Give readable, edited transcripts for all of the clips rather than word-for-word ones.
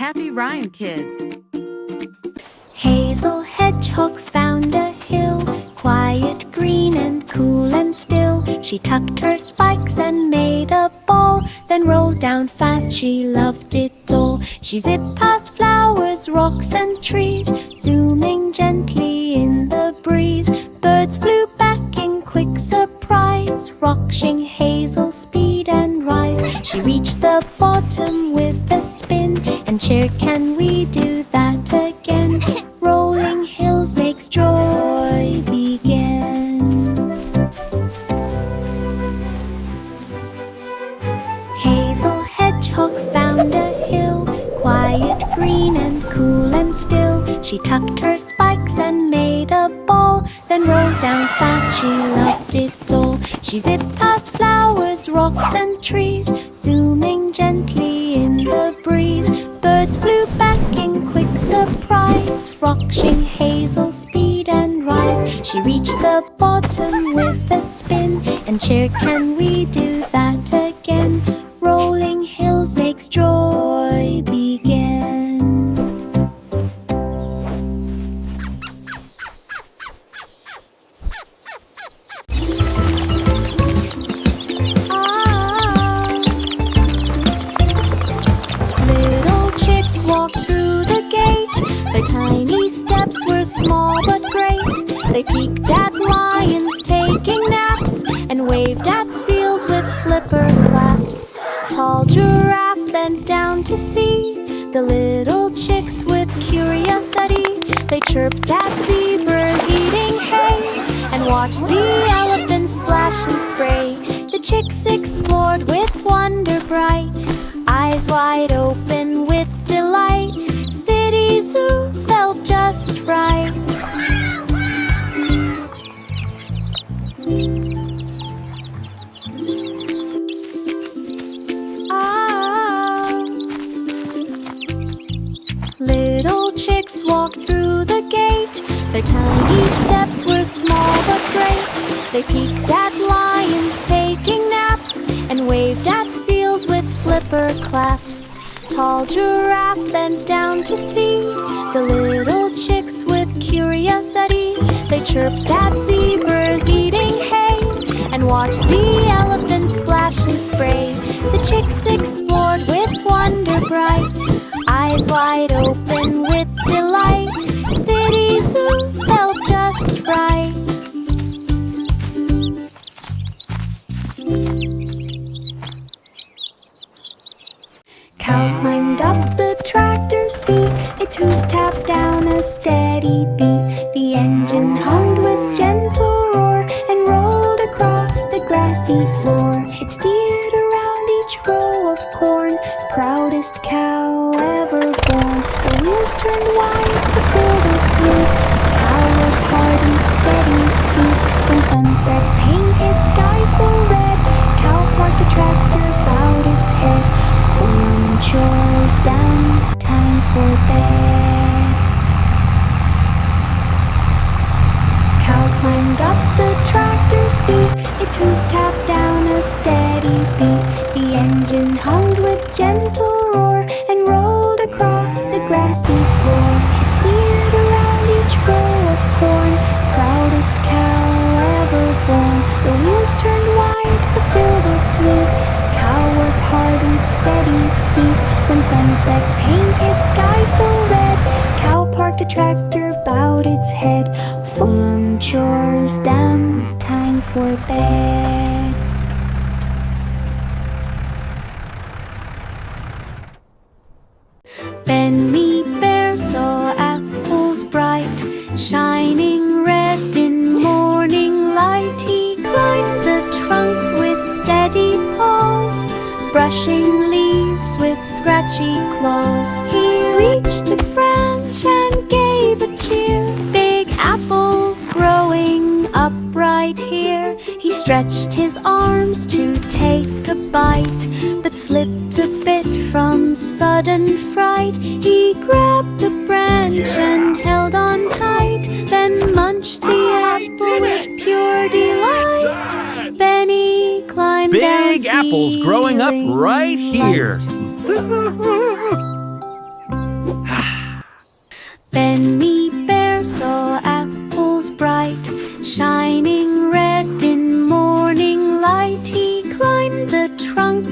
Happy Rhyme Kids. Hazel Hedgehog found a hill, quiet, green, and cool and still. She tucked her spikes and made a ball, then rolled down fast, she loved it all. She zipped past flowers, rocks, and trees, zooming gently in the breeze. Birds flew back in quick surprise, watching Hazel's speed and rise. She reached the bottom with a spin, and cheered, "Can we do that again?" Rolling hills makes joy begin. Hazel Hedgehog found a hill, quiet, green, and cool and still. She tucked her spikes and made a ball, then rolled down fast, she loved it all. She zipped past flowers, rocks, and trees, zooming gently in the breeze. Birds flew back in quick surprise, watching Hazel's speed and rise. She reached the bottom with a spin, and cheered, "Can we do that again?" Rolling hills makes joy begin. Little chicks walked through the gate. Their tiny steps were small but great. They peeked at lions taking naps, and waved at seals with flipper claps. Tall giraffes bent down to see the little chicks with curiosity. They chirped at zebras eating hay, and watched the elephants splash and spray. The chicks explored with wonder bright, eyes wide open with delight. City Zoo felt just right. Little chicks walked through the gate. Their tiny steps were small but great. They peeked at lions taking naps, and waved at seals with flipper claps. Tall giraffes bent down to see the little chicks with curiosity. They chirped at zebras eating hay, and watched the elephants splash and spray. The chicks explored with wonder bright, eyes wide open with delight. City Zoo felt just right. Cow climbed up the tractor's seat, its hooves tapped down a steady beat. The engine hummed with gentle roar, and rolled across the grassy floor. It steered around each row of corn, proudest cow ever born. The wheels turned wide, the field of blue. Cow worked hard with steady feet. When sunset painted sky so red, cow parked the tractor, bowed its head. Farm chores done, time for bed. Cow climbed up the tractor's seat, its hooves tapped down a steady beat. The engine hummed with gentle roar, and rolled across the grassy floor. It steered around each row of corn, proudest cow ever born. The wheels turned wide, the field of blue. Cow worked hard with steady feet. When sunset painted sky so red, cow parked the tractor, bowed its head. Farm chores done, time for bed. Benny Bear saw apples bright, shining red in morning light. He climbed the trunk with steady paws, brushing leaves with scratchy claws. He reached a branch and gave a cheer. Big apples growing upright here. He stretched his arms to take a bite, but slipped a bit from sudden fright. He grabbed the branch and held on tight, then munched the apple with pure delight. Benny climbed Big apples growing up right here.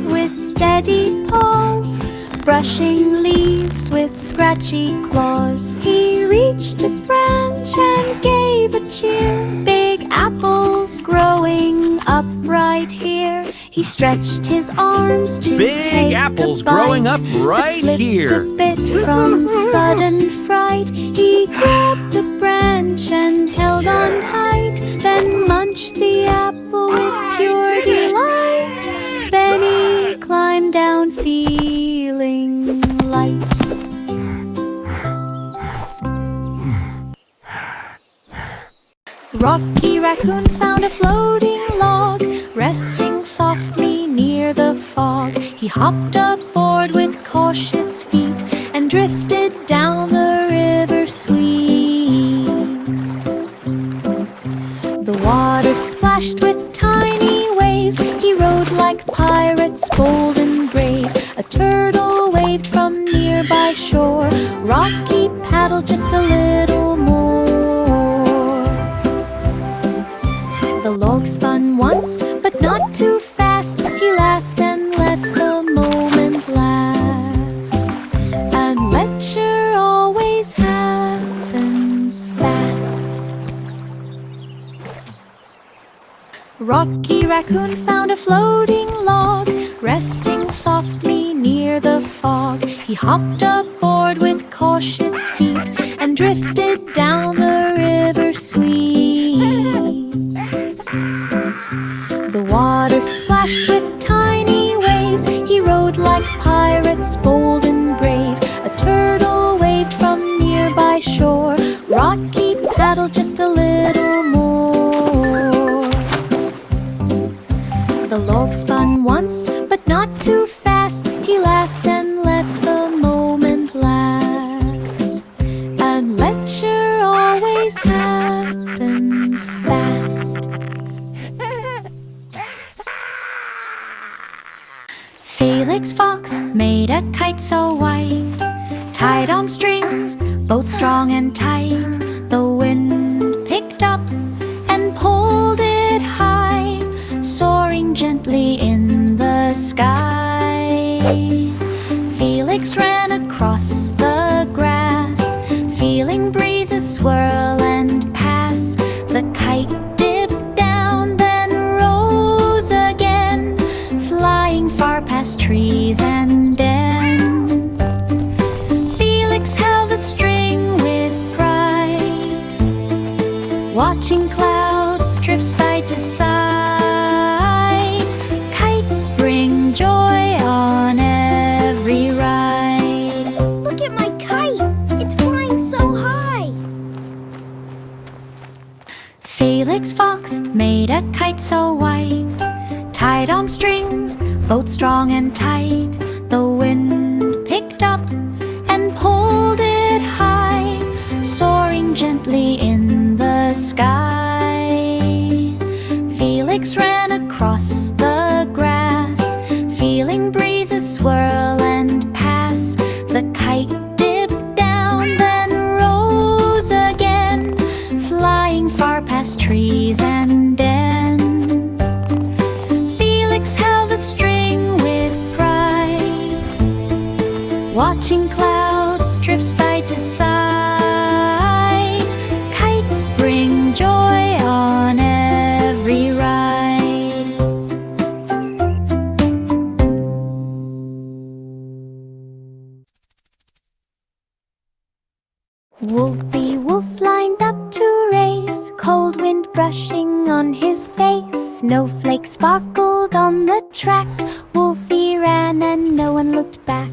with steady paws, brushing leaves with scratchy claws. He reached a branch and gave a cheer. Big apples growing up right here. He stretched his arms to take apples the bite, growing up right but here. slipped a bit from sudden fright. He grabbed the branch and held on tight, then munched the apple with pure delight. Benny climbed down feeling light. Rocky Raccoon found a floating log, resting softly near the fog. He hopped aboard with cautious feet and drifted down the river sweet. The water splashed with tiny waves. He rode like pirates, bold and brave. A turtle waved from nearby shore. Rocky paddled just a little more. The log spun once, but not too fast. He laughed and let the moment last. Adventure always happens fast. Rocky Raccoon found a floating log, resting softly near the fog. He hopped aboard with cautious feet and drifted down the river sweet. The water splashed with tiny waves. He rode like pirates, bold and brave. A turtle waved from nearby shore. Rocky paddled just a little more. The log spun once, but not too fast. He laughed and let the moment last. Adventure always happens fast. Felix Fox made a kite so white, tied on strings, both strong and tight. The wind picked up and pulled it high, soaring gently in the sky. Felix ran across the grass, feeling breezes swirl and pass. The kite dipped down, then rose again, flying far past trees and den. Felix held the string with pride, watching clouds drift side to side. Kites bring joy on every ride. Look at my kite! It's flying so high! Felix Fox made a kite so white, tied on strings, both strong and tight. The wind picked up and pulled it high, soaring gently in the sky. Felix ran across the grass, feeling breezes swirl and pass. The kite dipped down, then rose again, flying far past trees and den. Felix held the string with pride, watching clouds drift side to side. Kites bring joy on every ride. Wolfie Wolf lined up to race, cold wind brushing on his face. Snowflakes sparkled on the track. Wolfie ran and no one looked back.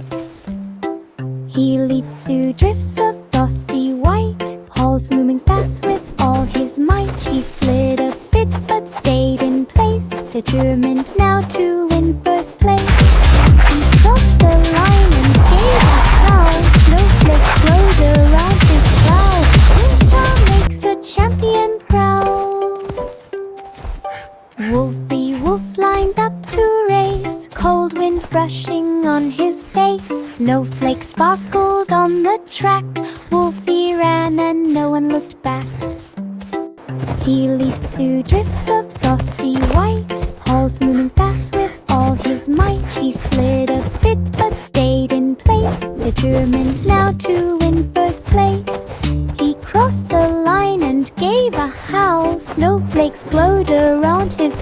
He leaped through drifts of frosty white, paws moving fast with all his might. He slid a bit but stayed in place, determined now to win first place. He crossed the line and gave a howl. Snowflakes flowed around his brow. Winter makes a champion proud. Wolfie Wolf lined up to race, cold wind brushing on his face. Snowflakes sparkled on the track. Wolfie ran and no one looked back. He leaped through drifts of frosty white, paws moving fast with all all his might he slid a bit but stayed in place, determined now to win first place. He crossed the line and gave a howl. Snowflakes glowed around his